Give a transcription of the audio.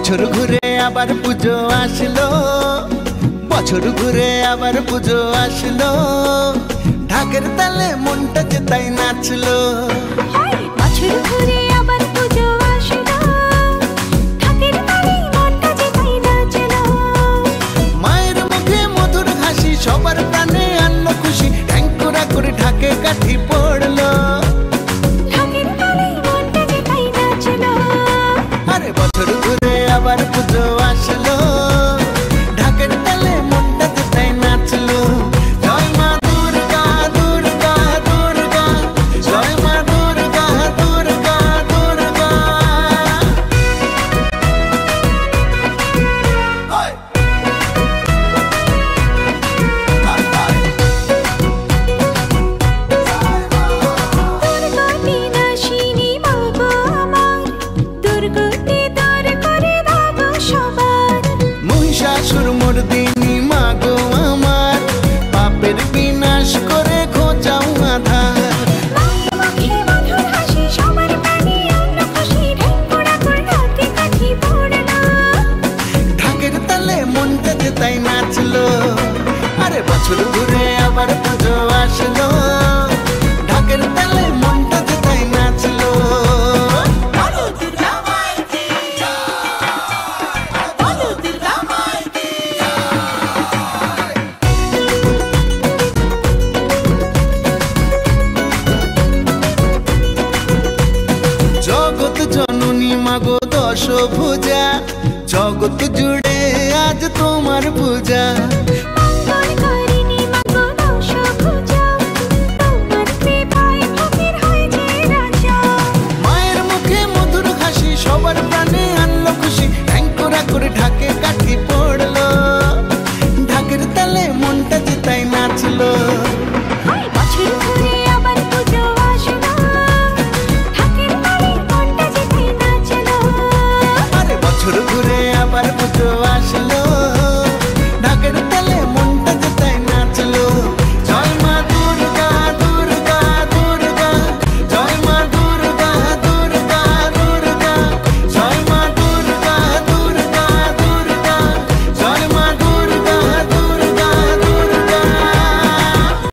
বছর ঘুরে আবার পুজো আসলো, বছর ঘুরে আবার পুজো আসলো, ঢাকের তালে মনটা যে তাই নাচলো। বছর ঘুরে আবার পুজো আসলো, ঢাকের তালে মনটা যে তাই নাচলো। মায়ের মুখে মধুর হাসি সবার প্রাণে আনলো খুশি, ঢ্যাঙ্কুরা করে ঢাকে কাঠি পড়লো। ঢাকের তালে মনটা যে তাই নাচলো। আরে বছর ঘুরে আবার পুজো আসলো, ঢাকের তালে মনটা যে তাই নাচলো। জয় মা দুর্গা দুর্গা দুর্গা, জয় মা দুর্গা দুর্গা দুর্গা। দুর্গতি নাশিনী মা গো আমার, দুর্গতি দূর করে দাও সবার। মহিষাসুর মর্দিনী মা গো আমার, পাপের বিনাশ করে খোঁজাও আধার। মায়ের মুখে মধুর হাসি সবার প্রাণে আনলো খুশি, ঢেকুড়া করে ঢাকে কাঠি পড়লো। ঢাকের তালে মনটা যে তাই নাচলো। আরে বছর ঘুরে আবার পুজো আসলো, ঢাকের তালে মনটা যে তাই নাচলো। বলো দুর্গা মায়ের কি জয়, বলো দুর্গা মায়ের কি জয়। জগৎ জননী মাগো দশভুজা, জগৎ জুড়ে আজ তোমার পূজা।